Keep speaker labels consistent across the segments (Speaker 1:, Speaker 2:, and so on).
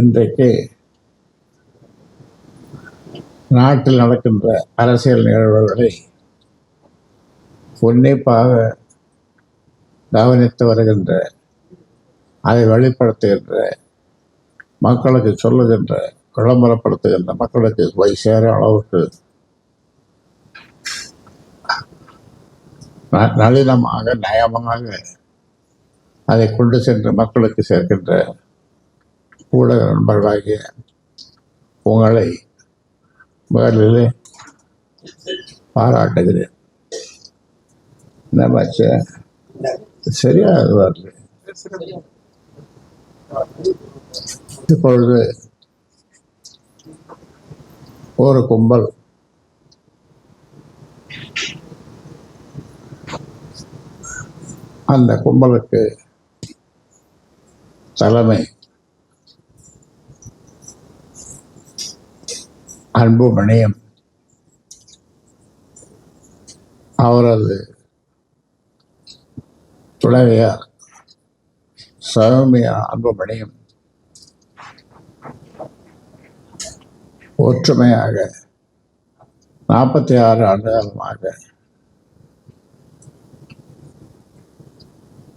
Speaker 1: இன்றைக்கு நாட்டில் நடக்கின்ற அரசியல் நிகழ்வுகளை உன்னிப்பாக கவனித்து வருகின்ற, அதை வெளிப்படுத்துகின்ற, மக்களுக்கு சொல்லுகின்ற, விளம்பரப்படுத்துகின்ற, மக்களுக்கு போய் சேர அளவுக்கு நளினமாக, நயமாக அதை கொண்டு சென்று மக்களுக்கு சேர்க்கின்ற ஊடக நண்பர்களாகிய உங்களை முதலிலே பாராட்டுகிறேன். என்ன சரியா வரல. இப்பொழுது ஒரு கும்பல் அந்த கும்பலுக்கு தலைமை அன்புமணியும் அவரது துணைவியார் சௌமியா அன்புமணியும் ஒற்றுமையாக 46 ஆண்டுகாலமாக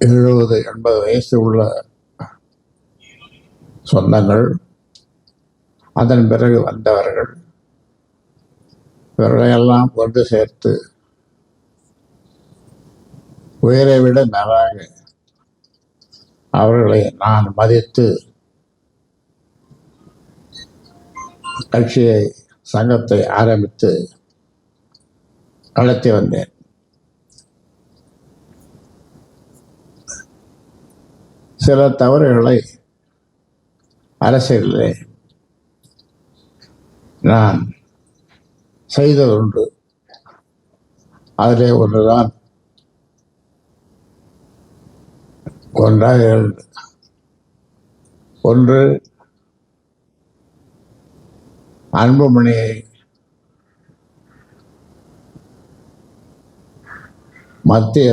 Speaker 1: 70-80 வயசு உள்ள சொந்தங்கள், அதன் பிறகு வந்தவர்கள், இவர்களையெல்லாம் கொண்டு சேர்த்து உயிரை விட மேலாக அவர்களை நான் மதித்து கட்சியை, சங்கத்தை ஆரம்பித்து நடத்தி வந்தேன். சில தவறுகளை அரசியலிலே நான் செய்ததுண்டு. அதிலே ஒன்றுதான் ஒன்றாக இரண்டு. ஒன்று, அன்புமணியை மத்திய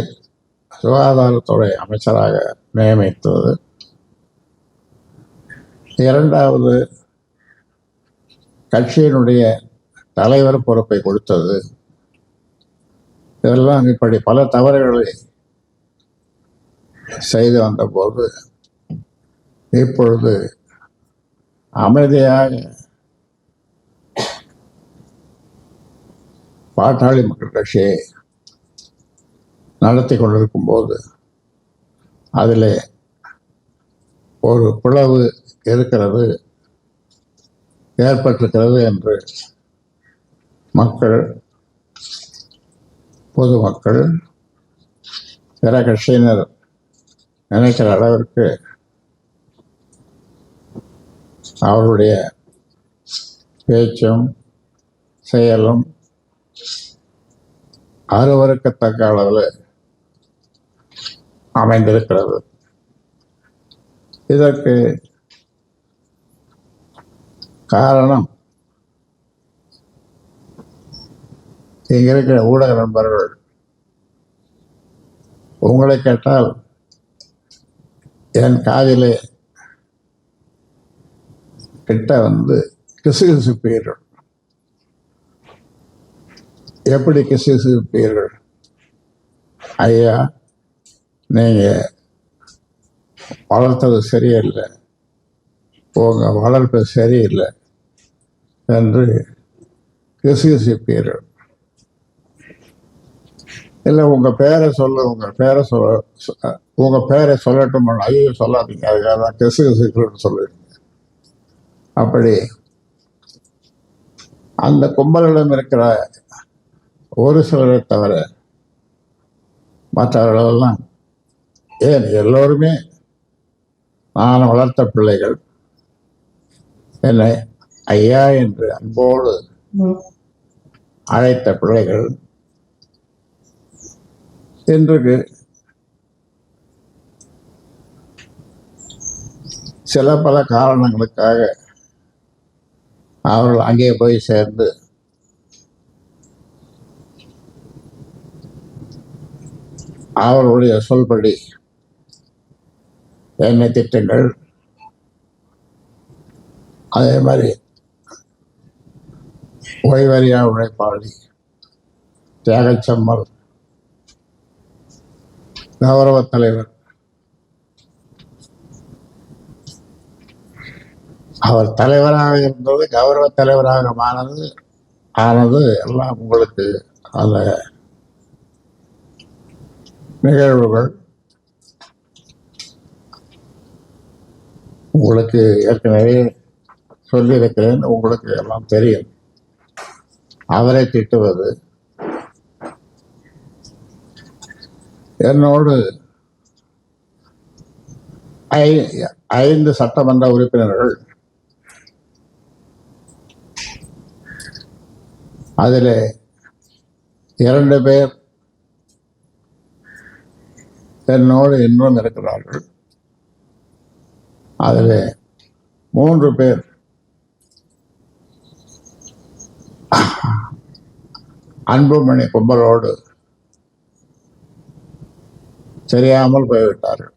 Speaker 1: சுகாதாரத்துறை அமைச்சராக நியமித்தது. இரண்டாவது, கட்சியினுடைய தலைவர் பொறுப்பை கொடுத்தது. இதெல்லாம் இப்படி பல தவறுகளை செய்து வந்தபோது இப்பொழுது அமைதியாக பாட்டாளி மக்கள் கட்சியை நடத்தி கொண்டிருக்கும் போது அதில் ஒரு பிளவு இருக்கிறது, ஏற்பட்டிருக்கிறது என்று மக்கள், பொதுமக்கள், பிற கட்சியினர் நினைக்கிற அளவிற்கு அவருடைய பேச்சும் செயலும் அருவருக்கத்தக்க அளவில் அமைந்திருக்கிறது. இதற்கு காரணம் இங்க இருக்கிற ஊடக நண்பர்கள். உங்களை கேட்டால் என் காதிலே கிட்ட வந்து கிசுகிசுப்பீர்கள். எப்படி கிசுகிசுப்பீர்கள்? ஐயா, நீங்க வளர்த்தது சரியில்லை, உங்க வளர்ப்பு சரியில்லை என்று கிசுகிசுப்பீர்கள். இல்லை, உங்க பேரை சொல்ல, உங்க பேரை சொல்லட்டும். ஐயோ சொல்லாதீங்க, அதுக்காக தான் கிசுகிசுன்னு சொல்லுவீங்க. அப்படி அந்த கும்பலிடம் இருக்கிற ஒரு சிலரை தவிர மற்றவர்களெல்லாம், ஏன் எல்லோருமே நான் வளர்த்த பிள்ளைகள், என்னை ஐயா என்று அன்போடு அழைத்த பிள்ளைகள், இன்றைக்கு சில பல காரணங்களுக்காக அவர்கள் அங்கே போய் சேர்ந்து அவர்களுடைய சொல்படி என்னை திட்டுங்கள், அதே மாதிரி ஓய்வறியா உழைப்பாளி தியாகச்சம்மல் கௌரவ தலைவர். அவர் தலைவராக இருந்தது, கௌரவ தலைவராக ஆனது எல்லாம் உங்களுக்கு அந்த நிகழ்வுகள் உங்களுக்கு ஏற்கனவே சொல்லியிருக்கிறேன், உங்களுக்கு எல்லாம் தெரியும். அவரை திட்டுவது, என்னோடு 5 சட்டமன்ற உறுப்பினர்கள், அதில் 2 பேர் என்னோடு இன்னும் இருக்கிறார்கள். அதில் 3 பேர் அன்புமணி கும்பலோடு தெரியாமல் போய்விட்டார்கள்.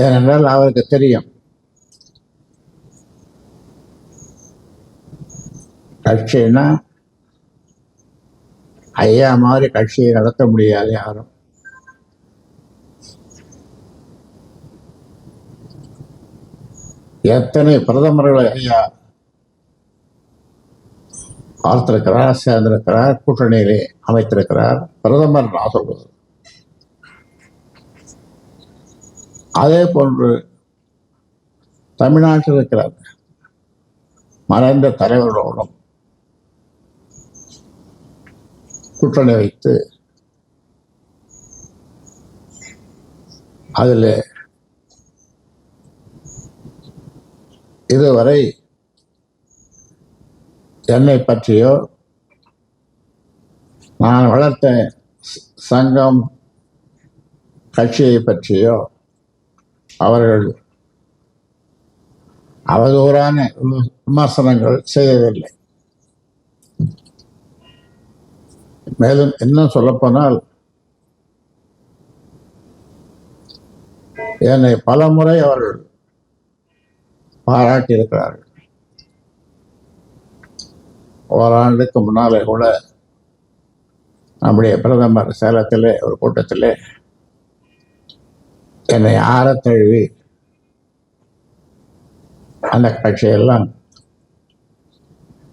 Speaker 1: ஏனென்றால் அவருக்கு தெரியும், கட்சின்னா ஐயா மாதிரி கட்சியை நடத்த முடியாது யாரும். எத்தனை பிரதமர்களை ஐயா பார்த்திருக்கிறார், சேர்ந்திருக்கிறார், கூட்டணியிலே அமைத்திருக்கிறார். பிரதமர் நான் சொல்வது. அதே போன்று தமிழ்நாட்டில் இருக்கிறார் மறைந்த தலைவர்களோடும் கூட்டணி வைத்து அதில் இதுவரை என்னை பற்றியோ நான் வளர்த்த சங்கம் கட்சியை பற்றியோ அவர்கள் அவதூறான விமர்சனங்கள் செய்யவில்லை. மேலும் இன்னும் சொல்லப்போனால் என்னை பல முறை அவர்கள் பாராட்டியிருக்கிறார்கள். ஓராண்டுக்கு முன்னாலே கூட நம்முடைய பிரதமர் சேலத்திலே ஒரு கூட்டத்திலே என்னை ஆறத் தழுவி அந்த கட்சியெல்லாம்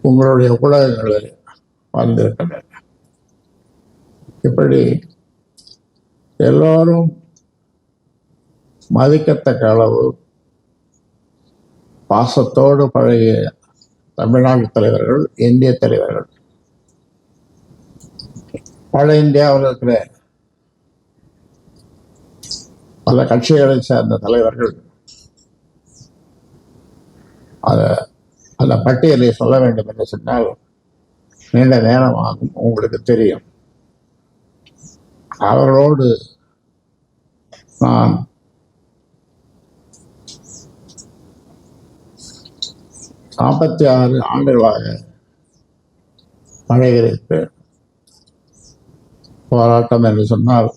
Speaker 1: உங்களுடைய ஊடகங்களில் வந்திருக்கின்றன. இப்படி எல்லோரும் மதிக்கத்தக்க அளவு பாசத்தோடு பழகிய தமிழ்நாடு தலைவர்கள், இந்திய தலைவர்கள், பல இந்தியாவில் இருக்கிற பல கட்சிகளை சேர்ந்த தலைவர்கள், அந்த பட்டியலை சொல்ல வேண்டும் என்று சொன்னால் நீண்ட நேரமாகும், உங்களுக்கு தெரியும். அவர்களோடு நான் 46 ஆண்டுகளாக பழகியிருக்கிறேன். போராட்டம் என்று சொன்னால்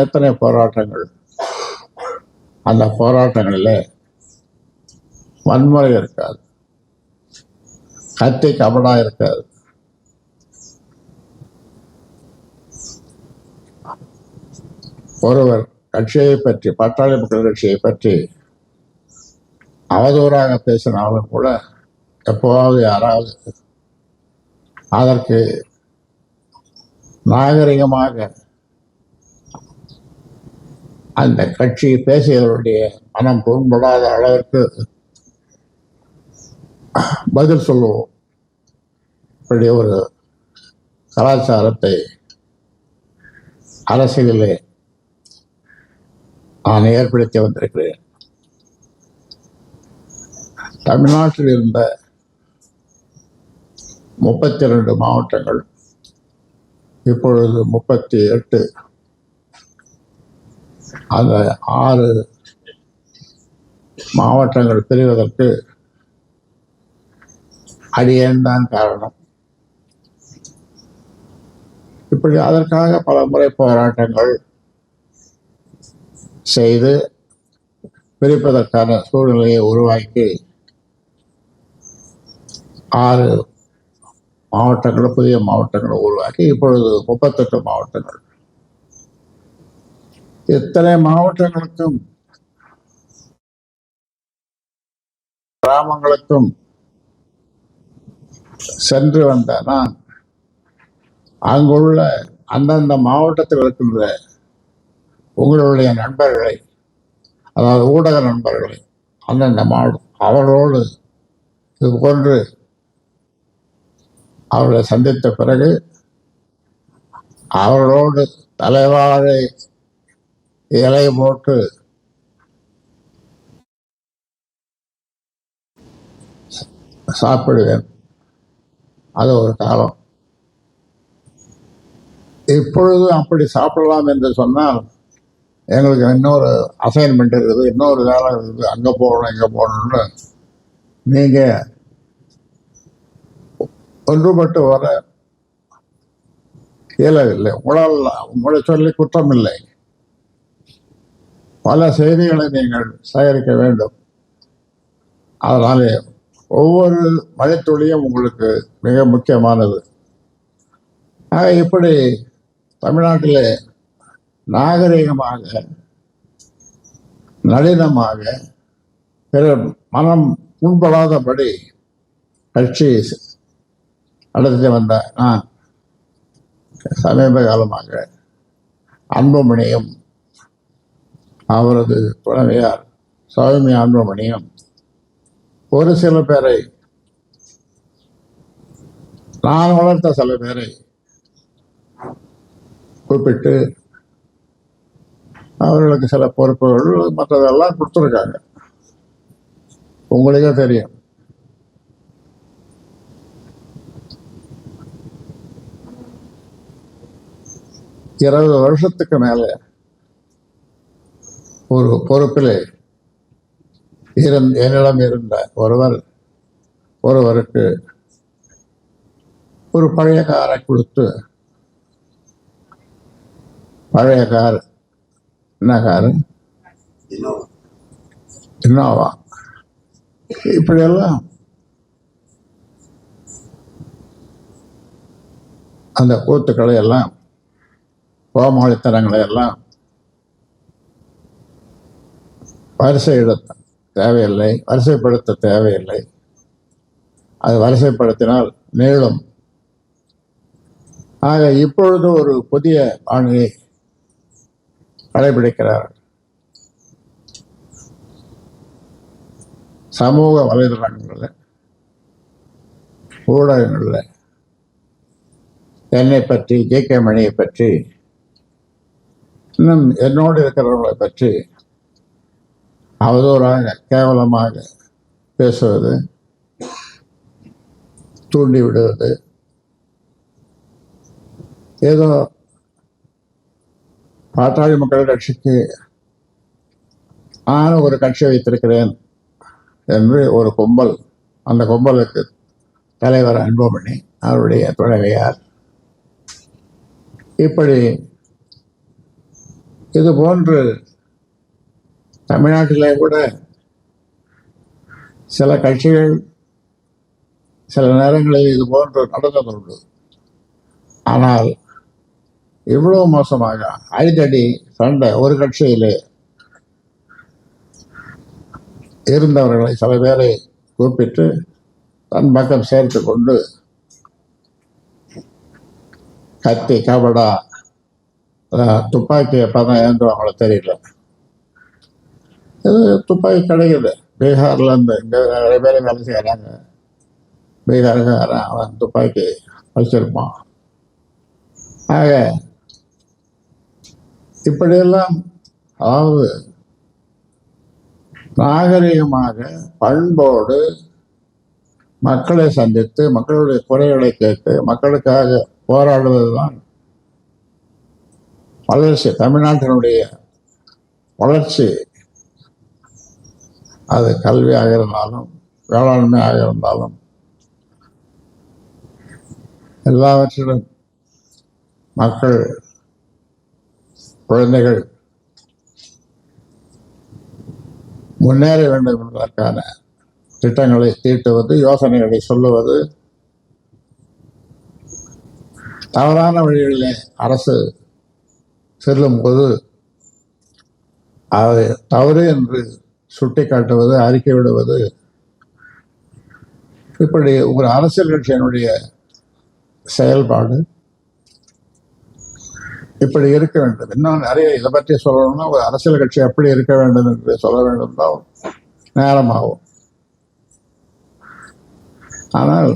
Speaker 1: எத்தனை போராட்டங்கள். அந்த போராட்டங்களில் வன்முறை இருக்காது, கத்தி கபடா இருக்காது. ஒருவர் கட்சியை பற்றி, பாட்டாளி மக்கள் கட்சியை பற்றி அவதூறாக பேசினாலும் கூட எப்போவாவது யாராவது அதற்கு நாகரிகமாக அந்த கட்சி பேசியவருடைய மனம் புண்படாத அளவிற்கு பதில் சொல்லுவோம். இப்படி ஒரு கலாச்சாரத்தை அரசியலிலே நான் ஏற்படுத்தி வந்திருக்கிறேன். தமிழ்நாட்டில் இருந்த 32 மாவட்டங்கள் இப்பொழுது 38. அந்த 6 மாவட்டங்கள் பிரிவதற்கு அடியேன் தான் காரணம். இப்படி அதற்காக பல முறை போராட்டங்கள், செய்து பிரிப்பதற்கான சூழ்நிலையை உருவாக்கி 6 மாவட்டங்கள், புதிய மாவட்டங்களை உருவாக்கி இப்பொழுது 38 மாவட்டங்கள். இத்தனை மாவட்டங்களுக்கும் கிராமங்களுக்கும் சென்று வந்த நான் அங்குள்ள அந்தந்த மாவட்டத்தில் இருக்கின்ற உங்களுடைய நண்பர்களை, அதாவது ஊடக நண்பர்களை, அந்தந்த மாவட்டம் அவர்களோடு இது போன்று அவர்களை சந்தித்த பிறகு அவர்களோடு தலைவாழை இலை போட்டு சாப்பிடுவேன். அது ஒரு காலம். இப்பொழுது அப்படி சாப்பிடலாம் என்று சொன்னால் எங்களுக்கு இன்னொரு அசைன்மெண்ட் இருக்குது, இன்னொரு வேலை இருக்குது, அங்கே போகணும் இங்கே போகணும்னு நீங்கள் ஒன்றுபட்டு வர இயலவில்லை. உங்களை சொல்லி குற்றம் இல்லை. பல செய்திகளை நீங்கள் சேகரிக்க வேண்டும். அதனாலே ஒவ்வொரு மழைத்துளியும் உங்களுக்கு மிக முக்கியமானது. ஆக இப்படி தமிழ்நாட்டிலே நாகரிகமாக, நளினமாக, பிறர் மனம் புண்படாதபடி கட்சி நடத்தி வந்த நான் சமீப காலமாக அன்புமணியும் அவரது துணைவியார் சௌமியா அன்புமணியும் ஒரு சில பேரை, நான் வளர்த்த சில பேரை கூப்பிட்டு அவர்களுக்கு சில பொறுப்புகள் மற்றதெல்லாம் கொடுத்துருக்காங்க. உங்களுக்கே தெரியும். இருபது வருஷத்துக்கு மேலே ஒரு பொறுப்பிலே என்னிடம் இருந்த ஒருவருக்கு ஒரு பழைய காரை கொடுத்து, பழைய கார், என்ன காரு, இன்னோவா, இப்படியெல்லாம் அந்த கூத்துக்களை எல்லாம், கோமாளித்தனங்களை எல்லாம் வரிசைப்படுத்த தேவையில்லை. அது வரிசைப்படுத்தினால் நீளும். ஆக இப்பொழுது ஒரு புதிய பாணியை கடைபிடிக்கிறார். சமூக வலைதளங்களில், ஊடகங்களில் என்னை பற்றி, ஜே.கே. மணியை பற்றி, இன்னும் என்னோடு இருக்கிறவர்களை பற்றி அவதூறாக, கேவலமாக பேசுவது, தூண்டி விடுவது, ஏதோ பாட்டாளி மக்கள் கட்சிக்கு நான் ஒரு கட்சி வைத்திருக்கிறேன் என்று ஒரு கும்பல், அந்த கும்பலுக்கு தலைவர் அன்புமணி, அவருடைய துணைவியார், இப்படி இது போன்று தமிழ்நாட்டிலே கூட சில கட்சிகள் சில நேரங்களில் இது போன்று நடந்ததுண்டு. ஆனால் இவ்வளவு மோசமாக அடித்தடி சண்டை ஒரு கட்சியிலே இருந்தவர்களை சில பேரை கூப்பிட்டு தன் பக்கம் சேர்த்து கொண்டு கத்தி, கபடா, துப்பாக்கி எப்பதான் ஏந்துவாங்களோ தெரியல. இது துப்பாக்கி கிடைக்குது. பீகார்ல இருந்து இங்கே நிறைய பேர் வேலை செய்யறாங்க. பீகாருக்காரன் அவன் துப்பாக்கி வச்சிருப்பான். ஆக இப்படியெல்லாம், அதாவது நாகரிகமாக, பண்போடு மக்களை சந்தித்து, மக்களுடைய குறைகளை கேட்டு, மக்களுக்காக போராடுவதுதான் வளர்ச்சி. தமிழ்நாட்டினுடைய வளர்ச்சி, அது கல்வியாக இருந்தாலும், வேளாண்மையாக இருந்தாலும், எல்லாவற்றிலும் மக்கள், குழந்தைகள் முன்னேற வேண்டும் என்பதற்கான திட்டங்களை தீட்டுவது, யோசனைகளை சொல்லுவது, தவறான வழிகளிலே அரசு செல்லும் போது அதை தவறு என்று சுட்டி காட்டுவது, அறிக்கை விடுவது, இப்படி ஒரு அரசியல் கட்சியினுடைய செயல்பாடு இப்படி இருக்க வேண்டும். இன்னும் நிறைய இதை பற்றி சொல்லணும்னா ஒரு அரசியல் கட்சி எப்படி இருக்க வேண்டும் என்று சொல்ல வேண்டும் தான் நேரமாகும். ஆனால்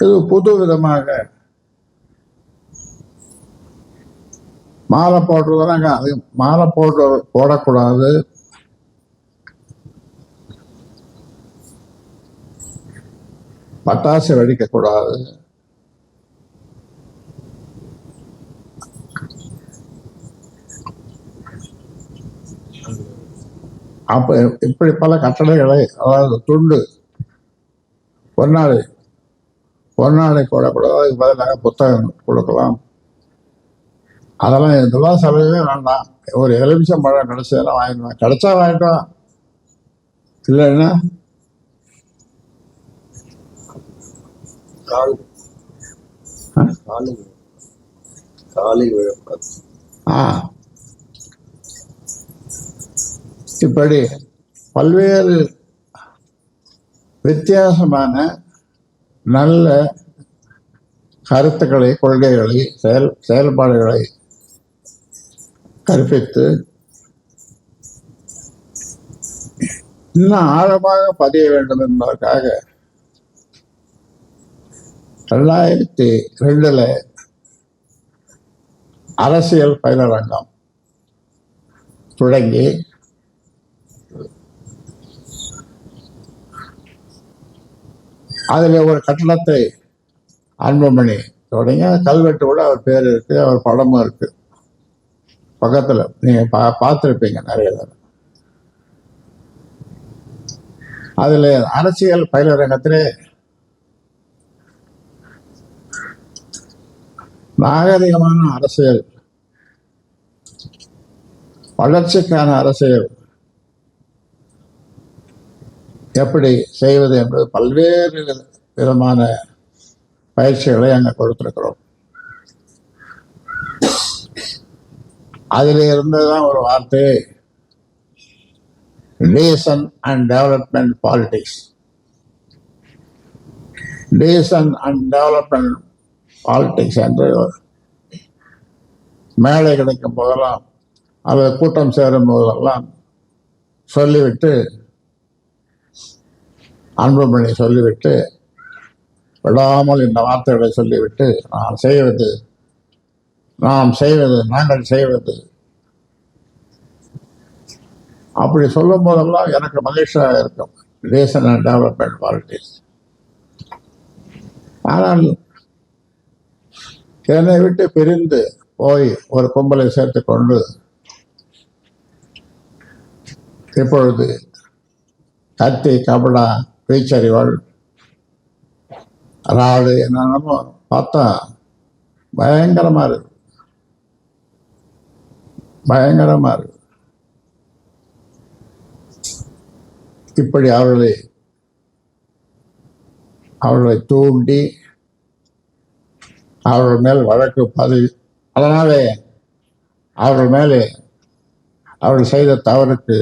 Speaker 1: இது புது விதமாக மாலை போடுறதுனாங்க, அது மாலை போடக்கூடாது, பட்டாசு வெடிக்கக்கூடாது, அப்ப இப்படி பல கட்டளைகளை, அதாவது துண்டு பொன்னாடை போடக்கூடாது, அதுக்கு பதிலாக புத்தகம் கொடுக்கலாம். அதெல்லாம் இதெல்லாம் செலவே வேண்டாம். ஒரு எலுமிச்சம் பழம் கிடைச்சதெல்லாம் வாங்கிடுவேன், கிடைச்சா வாங்கிட்டோம், இல்லைன்னா இப்படி பல்வேறு வித்தியாசமான நல்ல கருத்துக்களை, கொள்கைகளை, செயல்பாடுகளை கற்பித்து இன்னும் ஆழமாக பதிய வேண்டும் என்பதற்காக 2002 அரசியல் பயிலரங்கம் தொடங்கி அதில் ஒரு கட்டடத்தை அன்புமணி தொடங்கி கல்வெட்டு கூட அவர் பேர் இருக்கு, அவர் படமும் இருக்கு பக்கத்தில், நீங்க பார்த்துருப்பீங்க நிறைய தடவை. அதில் அரசியல் பயிலரங்கத்திலே நாகரிகமான அரசியல், வளர்ச்சிக்கான அரசியல் எப்படி செய்வது என்பது பல்வேறு விதமான பயிற்சிகளை அங்கே கொடுத்திருக்கிறோம். அதில் இருந்ததுதான் ஒரு வார்த்தை, decent and development politics. Decent and development politics என்று மேலே கிடைக்கும் போதெல்லாம், அது கூட்டம் சேரும் போதெல்லாம் சொல்லிவிட்டு, அன்புமணி சொல்லிவிட்டு, விடாமல் இந்த வார்த்தைகளை சொல்லிவிட்டு, நாங்கள் செய்வது அப்படி சொல்லும் போதெல்லாம் எனக்கு மகிழ்ச்சியாக இருக்கும். Decent and development politics. ஆனால் என்னை விட்டு பிரிந்து போய் ஒரு கும்பலை சேர்த்து கொண்டு இப்பொழுது கத்தி, கபடா, பீச்சறிவாள், ராடு என்னென்னமோ பார்த்தா பயங்கரமா இருக்கு. இப்படி அவர்களை தூண்டி அவர்கள் மேல் வழக்கு பதிவு, அதனாலே அவர்கள் செய்த தவறுக்கு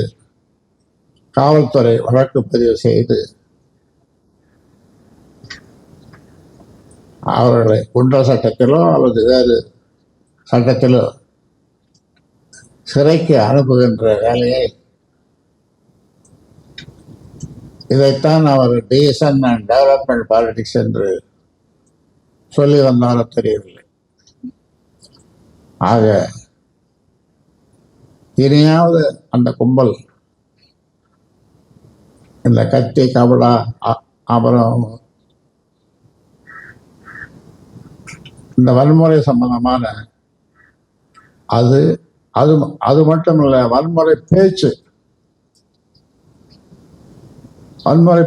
Speaker 1: காவல்துறை வழக்கு பதிவு செய்து அவர்களை குண்டர் சட்டத்திலோ அல்லது வேறு சட்டத்திலோ சிறைக்கு அனுப்புகின்ற வேலையை, இதைத்தான் அவர் டீசன்ட் அண்ட் டெவலப்மெண்ட் பாலிடிக்ஸ் என்று சொல்லி வந்தாலும் தெரியவில்லை. ஆக இனியாவது அந்த கும்பல் இந்த கத்தி, கபடா, அப்புறம் இந்த வன்முறை சம்பந்தமான அது மட்டும் இல்லை, வன்முறை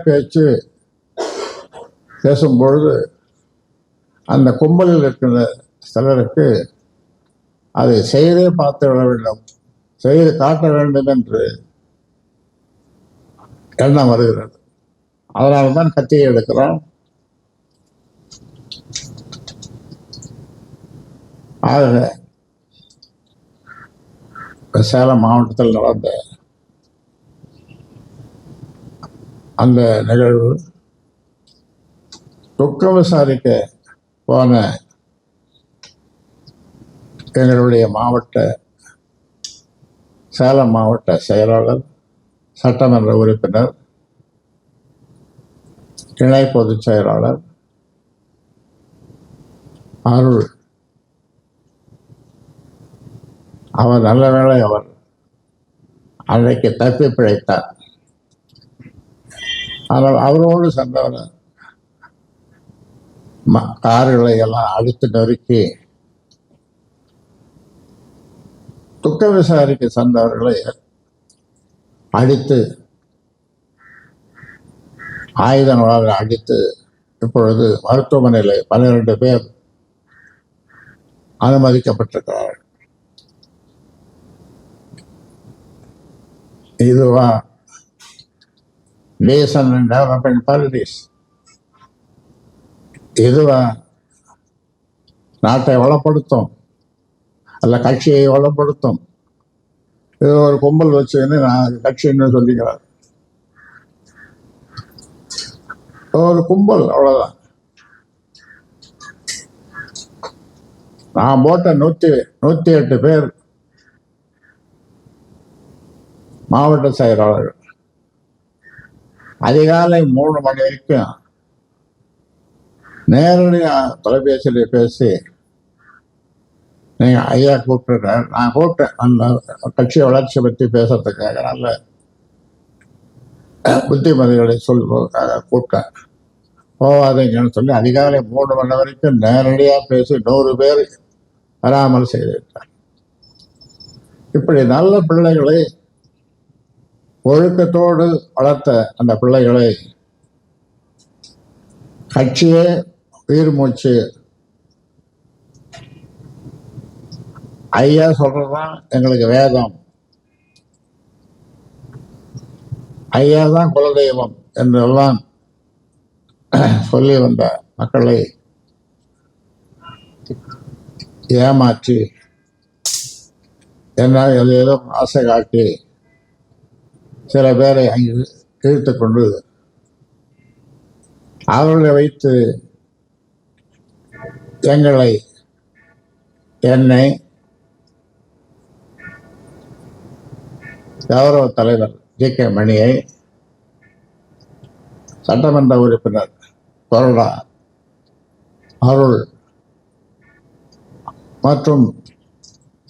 Speaker 1: பேச்சு பேசும்பொழுது அந்த கும்பலில் இருக்கிற சிலருக்கு அதை செய்தே பார்த்து விட வேண்டும், செய்து காட்ட வேண்டும் என்று எண்ணம் வருகிறது. அதனால்தான் கத்தியை எடுக்கிறோம். ஆக சேலம் மாவட்டத்தில் நடந்த அந்த நிகழ்வு துக்கம் விசாரிக்க போன எங்களுடைய சேலம் மாவட்ட செயலாளர், சட்டமன்ற உறுப்பினர், இணை பொதுச் செயலாளர் அருள், அவர் நல்ல வேளை அவர் அன்றைக்கு தப்பி பிழைத்தார். ஆனால் அவரோடு சென்றவர் கார்களை எல்லாம் அடித்து நொறுக்கி துக்க விசாரிக்க சென்றவர்களை அடித்து ஆயுதங்களால் அடித்து இப்பொழுது மருத்துவமனையில் 12 பேர் அனுமதிக்கப்பட்டிருக்கிறார்கள். இதுவா டீசன்ட் அண்ட் டெவலப்மெண்ட் பாலிடிக்ஸ்? இதுவா நாட்டை வளப்படுத்தும் அல்ல கட்சியை வளப்படுத்தும்? இது ஒரு கும்பல் வச்சுன்னு நான் கட்சின்னு சொல்லிக்கிறார். ஒரு கும்பல், அவ்வளவுதான். நான் போட்ட 108 பேர் மாவட்ட செயலாளர்கள் அதிகாலை 3 மணி வரைக்கும் நேரடியாக தொலைபேசியில் பேசி, நீங்கள் ஐயா கூப்பிட்டுருக்கார், நான் கூப்பிட்டேன் அந்த கட்சி வளர்ச்சி பற்றி பேசுறதுக்காக, நல்ல புத்திமதிகளை சொல்வதற்காக கூப்பிட்டேன். போவாதீங்கன்னு சொல்லி அதிகாலை 3 மணி வரைக்கும் நேரடியாக பேசி 100 பேர் வராமல் செய்திருக்கார். இப்படி நல்ல பிள்ளைகளை, ஒழுக்கத்தோடு வளர்த்த அந்த பிள்ளைகளை கட்சியே உயிர் மூச்சு. ஐயா சொல்றதுதான் எங்களுக்கு வேதம், ஐயா தான் குலதெய்வம் என்றெல்லாம் சொல்லி வந்த மக்களை ஏமாற்றி என்னால் ஏதோ ஆசை காட்டி சில பேரை அங்கு இழுத்து கொண்டு அவர்களை வைத்து என்னை கௌரவ தலைவர் ஜி.கே. மணியை, சட்டமன்ற உறுப்பினர் கொறடா அருள் மற்றும்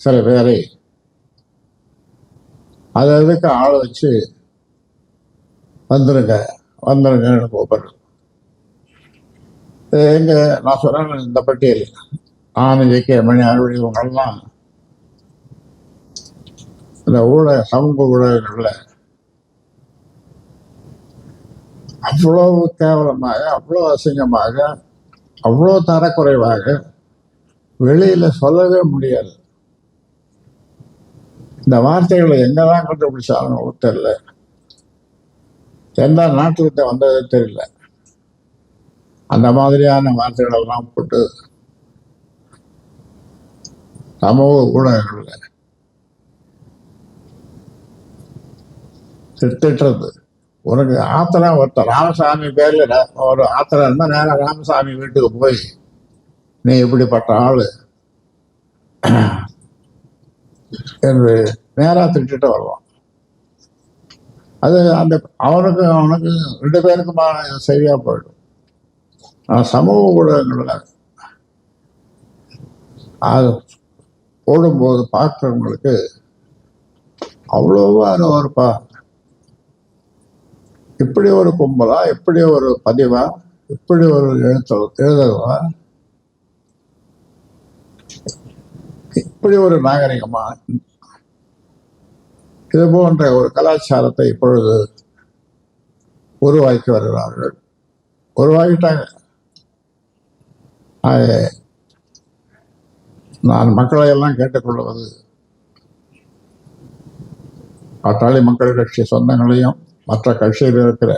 Speaker 1: சில பேரை அதுக்கு ஆள் வச்சு வந்துருங்க கூப்பிடுறது. எங்க நான் சொன்னேன், இந்த பட்டியல் நானும் ஜி.கே. மணி, அருள், இவங்கெல்லாம் இந்த சமூக ஊடகங்கள்ல அவ்வளவு கேவலமாக, அவ்வளோ அசிங்கமாக, அவ்வளோ தரக்குறைவாக வெளியில சொல்லவே முடியாது. இந்த வார்த்தைகளை எங்கதான் கண்டுபிடிச்சாலும் தெரியல, எந்த நாட்டுக்கிட்ட வந்ததே தெரியல. அந்த மாதிரியான வார்த்தைகள் எல்லாம் போட்டு சமூக ஊடகங்கள்ல திட்டுறது. உனக்கு ஆத்திரம் ஒருத்தர் ராமசாமி பேர்ல ஒரு ஆத்திரம் இருந்தா நேரம் ராமசாமி வீட்டுக்கு போய் நீ இப்படிப்பட்ட ஆளு என்று நேரா திட்டு வருவான். அது அந்த அவனுக்கு 2 பேருக்குமா சரியா போயிடும். ஆனால் சமூக ஊடகங்கள்ல அது போடும்போது பார்க்கிறவங்களுக்கு அவ்வளோவா ஒருப்பா, இப்படி ஒரு கும்பலா, இப்படி ஒரு பதிவா, இப்படி ஒரு எழுதுவா, இப்படி ஒரு நாகரிகமா, இது போன்ற ஒரு கலாச்சாரத்தை இப்பொழுது உருவாக்கி வருகிறார்கள். உருவாக்கிட்டாங்க. நான் மக்களை எல்லாம் கேட்டுக்கொள்வது, பாட்டாளி மக்கள் கட்சி சொந்தங்களையும் மற்ற கட்சியில் இருக்கிற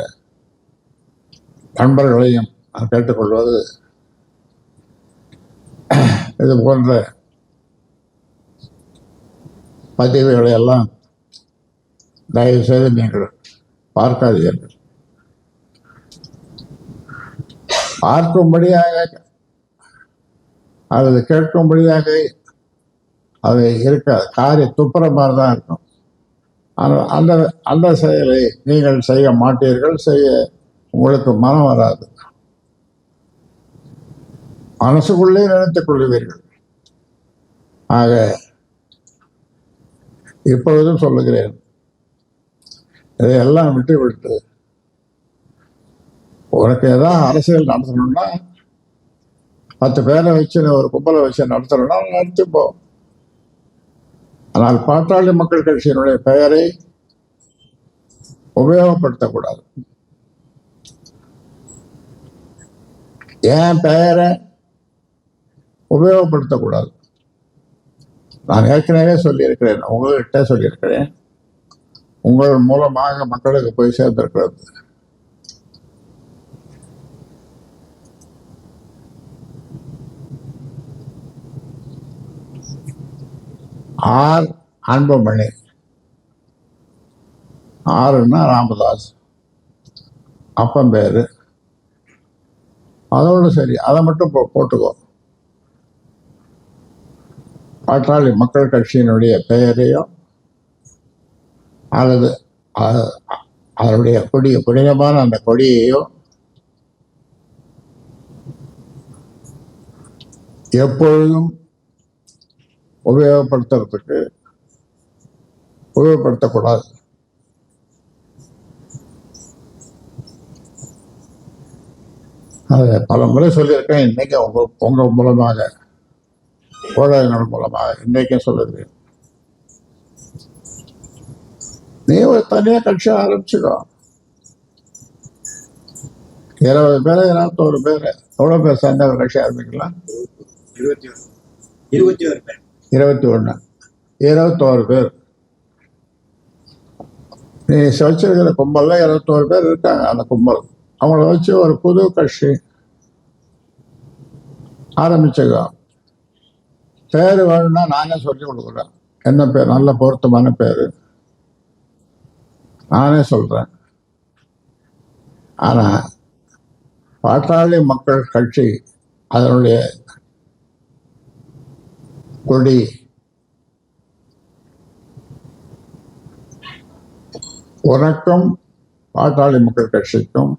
Speaker 1: நண்பர்களையும் நான் கேட்டுக்கொள்வது, இது போன்ற பதிவுகளை எல்லாம் தயவு செய்து நீங்கள் பார்க்காதீர்கள். பார்க்கும்படியாக அல்லது கேட்கும்படியாக அது இருக்காது. காரிய துப்புற மாதிரி தான் இருக்கும். அந்த அந்த செயலை நீங்கள் செய்ய மாட்டீர்கள், செய்ய உங்களுக்கு மனம் வராது. மனசுக்குள்ளே நினைத்துக் கொள்ளுவீர்கள். ஆக இப்பொழுதும் சொல்லுகிறேன், இதையெல்லாம் விட்டு உனக்கு ஏதாவது அரசியல் நடத்தணும்னா 10 பேரை வச்சு ஒரு கும்பலை வச்சு நடத்தணும்னா நடத்திப்போ. ஆனால் பாட்டாளி மக்கள் கட்சியினுடைய பெயரை உபயோகப்படுத்தக்கூடாது. என் பெயரை உபயோகப்படுத்தக்கூடாது. நான் ஏற்கனவே சொல்லியிருக்கிறேன், உங்கள்கிட்ட சொல்லியிருக்கிறேன், உங்கள் மூலமாக மக்களுக்கு போய் சேர்ந்திருக்கிறது. ஆர் அன்புமணி, ஆறுன்னா ராமதாஸ் அப்பன் பேரு, அதோடு சரி, அதை மட்டும் போட்டுக்கோ. பாட்டாளி மக்கள் கட்சியினுடைய பெயரையோ அல்லது அதனுடைய புனிதமான அந்த கொடியையோ எப்பொழுதும் உபயோகப்படுத்தக்கூடாது. அதை பல முறை சொல்லியிருக்கேன். இன்னைக்கு உங்க மூலமாக, ஊடகங்கள் மூலமாக இன்னைக்கும் சொல்லுகிறேன். நீ ஒரு தனியா கட்சி ஆரம்பிச்சுக்கோ. 20 பேர் 21 பேர் எவ்வளவு பேர் சேர்ந்த ஒரு கட்சி ஆரம்பிக்கலாம்? 21 பேர். நீ வச்சிருக்கிற கும்பல்ல 21 பேர் இருக்காங்க. அந்த கும்பல் அவங்கள வச்சு ஒரு புது கட்சி ஆரம்பிச்சுக்கோ. பேரு வேணும்னா நானே சொல்லி கொடுக்குறேன். என்ன பேர்? நல்ல பொருத்தமான பேரு நானே சொல்றேன். ஆனா பாட்டாளி மக்கள் கட்சி அதனுடைய கொடி உனக்கும் பாட்டாளி மக்கள் கட்சிக்கும்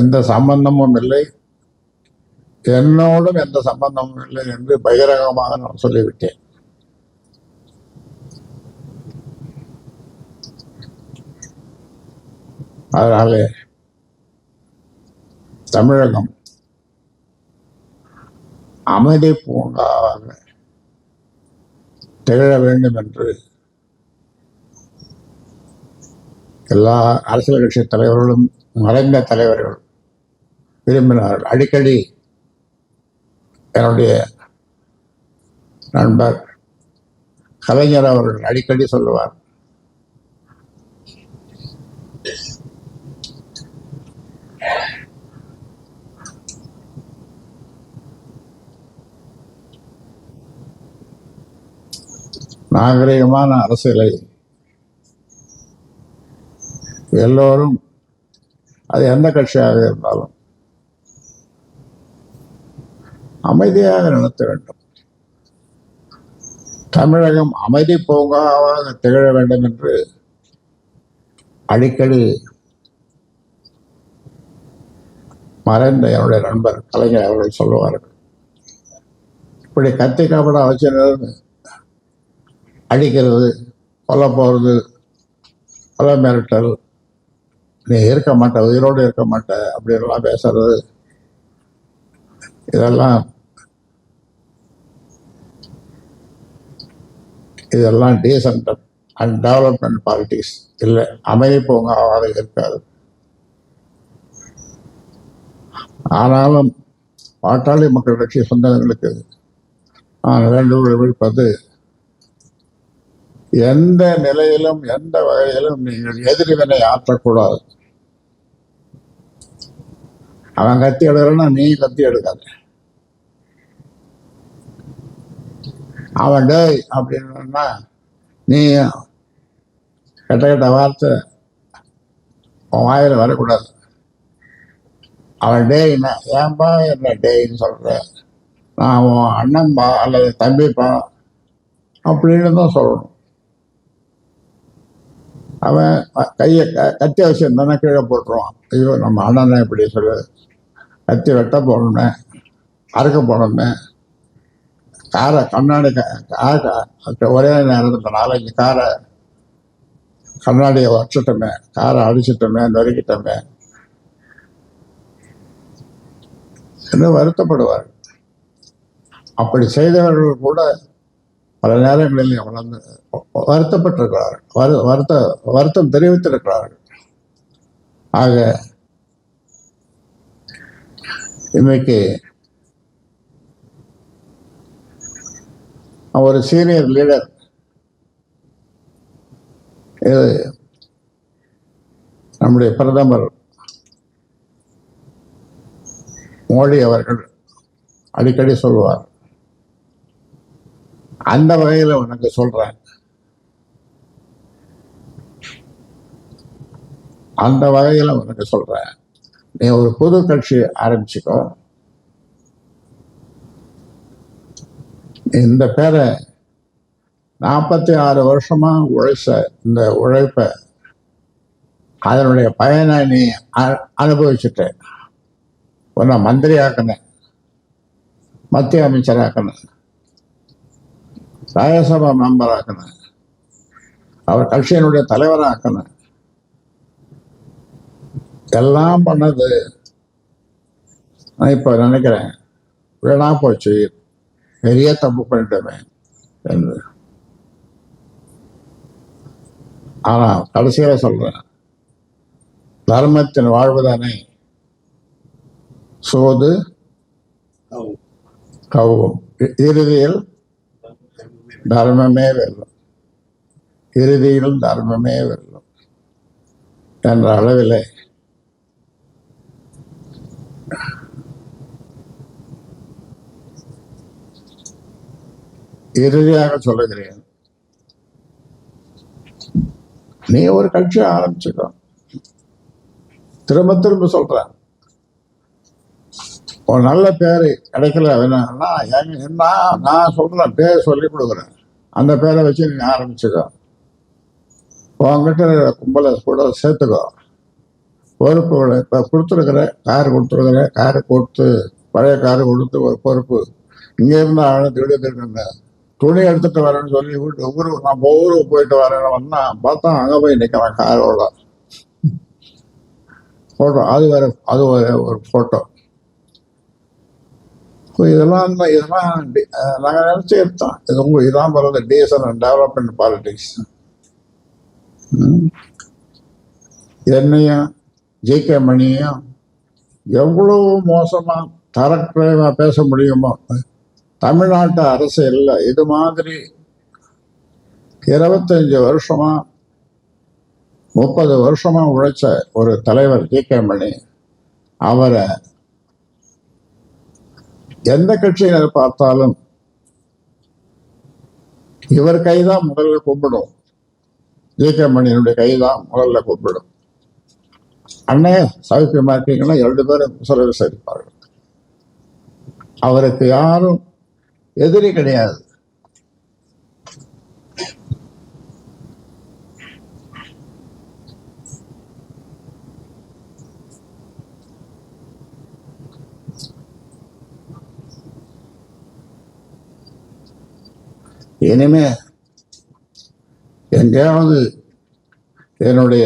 Speaker 1: எந்த சம்பந்தமும் இல்லை, என்னோடும் எந்த சம்பந்தமும் இல்லை என்று பகிரங்கமாக நான் சொல்லிவிட்டேன். அதனால தமிழகம் அமைதி பூங்காவாக திகழ வேண்டும் என்று எல்லா அரசியல் கட்சி தலைவர்களும் மறைந்த தலைவர்கள் விரும்பினார்கள். அடிக்கடி என்னுடைய நண்பர் கலைஞர் அவர்கள் அடிக்கடி சொல்லுவார், நாகரிகமான அரசியலை எல்லோரும், அது எந்த கட்சியாக இருந்தாலும் அமைதியாக நடத்த வேண்டும். தமிழகம் அமைதி பூங்காவாக திகழ வேண்டும் என்று அடிக்கடி மறைந்த என்னுடைய நண்பர் கலைஞர் அவர்கள் சொல்லுவார்கள். இப்படி கத்தி காப்படா வச்சு அடிக்கிறது, கொல்ல போறது, கொலை மிரட்டல், நீ இருக்க மாட்ட, உயிரோடு இருக்க மாட்ட அப்படின்லாம் பேசுறது, இதெல்லாம் டீசன்ட் அண்ட் டெவலப்மெண்ட் பாலிட்டிக்ஸ் இல்லை, அமைதி பூங்காவாக இருக்காது. ஆனாலும் பாட்டாளி மக்கள் கட்சி சொந்தங்களுக்கு நான் வேண்டுகோள் விடுப்பது, எந்த நிலையிலும் எந்த வகையிலும் நீங்கள் எதிர்வினை ஆற்றக்கூடாது. அவன் கத்தி எடுக்கிறன்னா நீ கத்தி எடுக்காத. அவன் டேய் அப்படின்னா நீ கெட்ட கெட்ட வார்த்தை உன் வாயில வரக்கூடாது. அவன் டேய்னா ஏன்பா என்ன டேய்ன்னு சொல்ற, நான் உன் அண்ணன்பா அல்லது தம்பிப்பா அப்படின்னு தான் சொல்லணும். அவன் கையை கத்தி அவசியம் தானே கீழே போட்டுருவான். ஐயோ நம்ம அண்ணனை இப்படி சொல்லு, கத்தி வெட்ட போகணுமே, அறுக்க போகணுமே, காரை கண்ணாடி ஒரே நேரத்தில் 4-5 காரை கண்ணாடியை வச்சுட்டோமே, காரை அடிச்சிட்டோமே, நொறுக்கிட்டோமே என்று வருத்தப்படுவார். அப்படி செய்தவர்கள் கூட பல நேரங்களில் வளர்ந்து வருத்தப்பட்டிருக்கிறார்கள், வருத்தம் தெரிவித்திருக்கிறார்கள். ஆக இன்னைக்கு ஒரு சீனியர் லீடர், இது நம்முடைய பிரதமர் மோடி அவர்கள் அடிக்கடி சொல்லுவார். அந்த வகையில் உனக்கு சொல்றேன், அந்த வகையில் உனக்கு சொல்றேன், நீ ஒரு புது கட்சி ஆரம்பிச்சுக்கோ. இந்த பேரை 46 வருஷமா உழைச்ச இந்த உழைப்ப, அதனுடைய பயனை நீ அனுபவிச்சுட்ட. உன்னை மந்திரி ஆக்கினேன், மத்திய அமைச்சர் ஆக்கினேன், ராஜ்யசபா மெம்பர் ஆக்கினேன், அவர் கட்சியினுடைய தலைவராக்கினேன். எல்லாம் பண்ணது நான் இப்ப நினைக்கிறேன் வீணா போச்சு, பெரிய தப்பு பண்ணிட்டோமே என்று. ஆனா கடைசியில சொல்றேன், தர்மத்தின் வாழ்வுதானே சோது கவுவும், இறுதியில் தர்மமே வெல்லும், இறுதியில் தர்மமே வெல்லும் என்ற அளவில் இறுதியாக சொல்லுகிறேன், நீ ஒரு கட்சி ஆரம்பிச்சுக்கோ. திரும்ப திரும்ப சொல்றேன், ஒரு நல்ல பேரு கிடைக்கல வேணா நான் சொல்றேன், பேர் சொல்லி கொடுக்குறேன், அந்த பேரை வச்சு நீ ஆரம்பிச்சுக்கோ. உங்ககிட்ட கும்பலை கூட சேர்த்துக்கோ. பொறுப்புகளை இப்போ கொடுத்துருக்குற, காரு கொடுத்து பழைய காரு கொடுத்து ஒரு பொறுப்பு. இங்கே இருந்து ஆளும் திடீர்னு துணி எடுத்துட்டு வரேன்னு சொல்லி நம்ம ஊருக்கு போயிட்டு வரேன்னு வந்தா பார்த்தா அங்கே போய் நிற்கிறான் காரோட போட்டோ. அது வேற, அது ஒரு போட்டோ. இதெல்லாம் நாங்கள் நினைச்சு எடுத்தோம். இதான் வருது டீசல் அண்ட் டெவலப்மெண்ட் பாலிடிக்ஸ். என்னையும் ஜே.கே. மணியும் எவ்வளவு மோசமா தரக்குறைவா பேச முடியுமோ. தமிழ்நாட்டு அரசியல்ல இது மாதிரி 25 வருஷமா 30 வருஷமா உழைச்ச ஒரு தலைவர் ஜே.கே. மணி, அவரை எந்த கட்சியினர் பார்த்தாலும் இவர் கைதான் முதல்ல கூப்பிடும், ஜே.கே. மணியினுடைய கைதான் முதல்ல கூப்பிடும். அண்ணே சௌக்கியமா இருக்கீங்கன்னா 2 பேரும் சொல்ல விசாரிப்பார்கள். அவருக்கு யாரும் எதிரி கிடையாது. இனிமே எங்கேயாவது என்னுடைய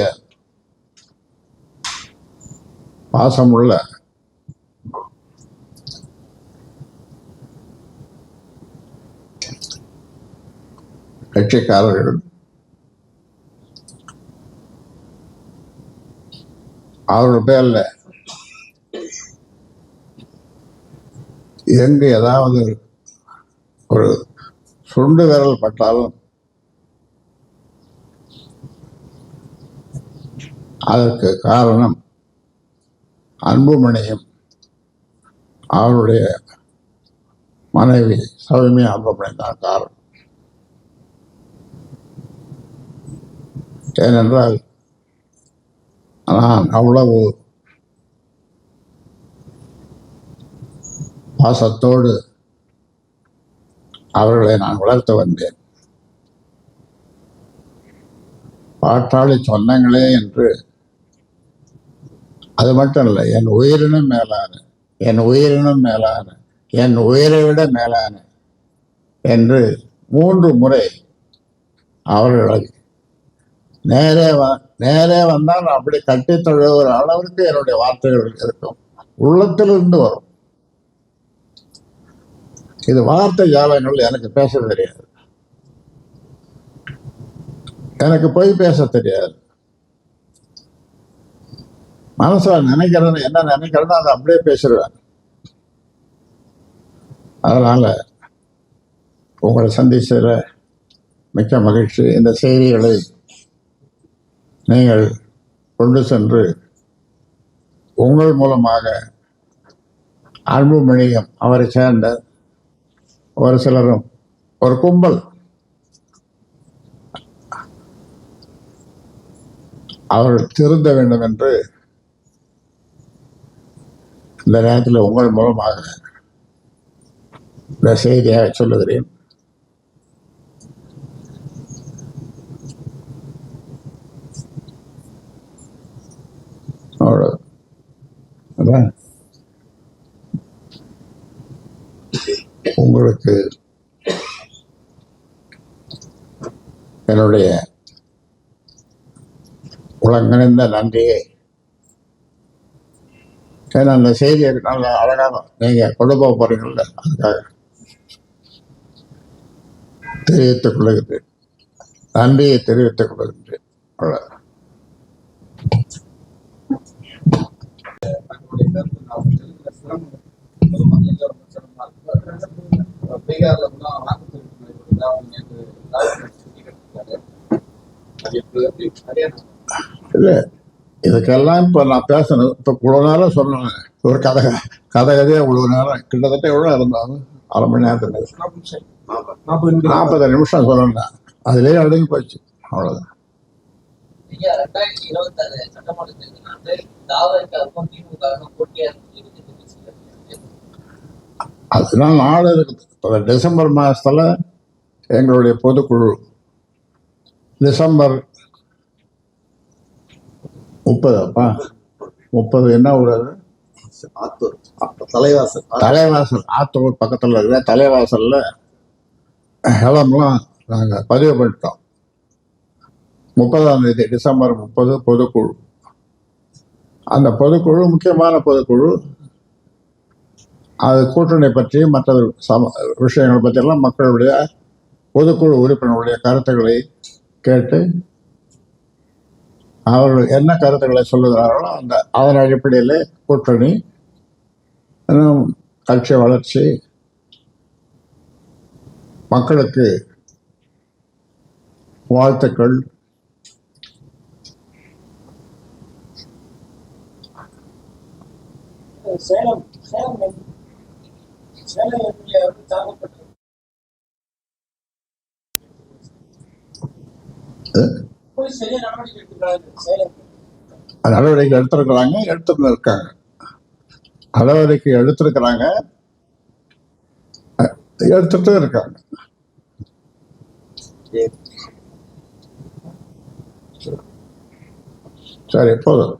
Speaker 1: பாசமுள்ள கட்சிக்காரர்கள் அவரோட பேர்ல எங்கு ஏதாவது ஒரு சுண்டு விரல் பட்டாலும் அதற்கு காரணம் அன்புமணியும் அவருடைய மனைவி சௌமியா அன்புமணி தான் காரணம். ஏனென்றால் நான் அவ்வளவு பாசத்தோடு அவர்களை நான் வளர்த்து வந்தேன். பாட்டாளி சொந்தங்களே என்று அது மட்டும் இல்லை, என் உயிரினும் மேலான, என் உயிரினும் மேலான, என் உயிரை விட மேலான என்று 3 முறை அவர்களை நேரே வந்தால் அப்படி கட்டி தழுவுகிற அளவிற்கு என்னுடைய வார்த்தைகள் இருக்கும். உள்ளத்திலிருந்து வரும். இது வார்த்தை ஜாலங்கள். எனக்கு பேச தெரியாது, எனக்கு போய் பேச தெரியாது. மனசுல நினைக்கிறது என்ன நினைக்கிறதோ அதை அப்படியே பேசிடுவேன். அதனால உங்களை சந்திச்சதில் மிக்க மகிழ்ச்சி. இந்த செய்திகளை நீங்கள் கொண்டு சென்று உங்கள் மூலமாக அன்புமணியும் அவரை சேர்ந்த ஒரு சிலரும் ஒரு கும்பல் அவர்கள் திருந்த வேண்டும் என்று இந்த நேரத்தில் உங்கள் மூலமாக இந்த செய்தியாக சொல்லுகிறேன். உங்களுக்கு என்னுடைய உலகணிந்த நன்றியை, ஏன்னா அந்த செய்தியை நல்ல அழகாக நீங்க கொண்டு போக போறீங்கல்ல, அதுக்காக தெரிவித்துக் கொள்ளுகின்றேன். நன்றியை தெரிவித்துக் கொள்ளுகின்றேன். இல்ல, இதுக்கெல்லாம் இப்ப நான் பேசணும். இப்ப இவ்வளவு நேரம் சொன்னேன், ஒரு கதையே இவ்வளவு நேரம், கிட்டத்தட்ட எவ்வளவு இருந்தாலும் 1/2 மணி நேரத்துக்கு 40 நிமிஷம் சொல்லணும். அதுலயே அடங்கி போச்சு. அவ்வளவுதான். அதுதான் நாள் இருக்குது. இப்போ டிசம்பர் மாசத்துல எங்களுடைய பொதுக்குழு டிசம்பர் 30 என்ன ஊர் அது? தலைவாசல். ஆத்தூர் பக்கத்துல இருக்கிற தலைவாசல்ல இடம்லாம் நாங்க பதிவு பண்ணிட்டோம். 30ஆம் தேதி டிசம்பர் 30 பொதுக்குழு. அந்த பொதுக்குழு முக்கியமான பொதுக்குழு. அது கூட்டணி பற்றி மற்ற விஷயங்கள் பற்றியெல்லாம் மக்களுடைய பொதுக்குழு உறுப்பினருடைய கருத்துக்களை கேட்டு அவர்கள் என்ன கருத்துக்களை சொல்லுகிறார்களோ அதன் அடிப்படையில் கூட்டணி, கட்சி வளர்ச்சி, மக்களுக்கு வாழ்த்துக்கள், நடவடிக்கை எடுத்திருக்கிறாங்க, எடுத்துட்டு இருக்காங்க. நடவடிக்கை எடுத்திருக்கிறாங்க, எடுத்துட்டு இருக்காங்க. சரி, போதும்.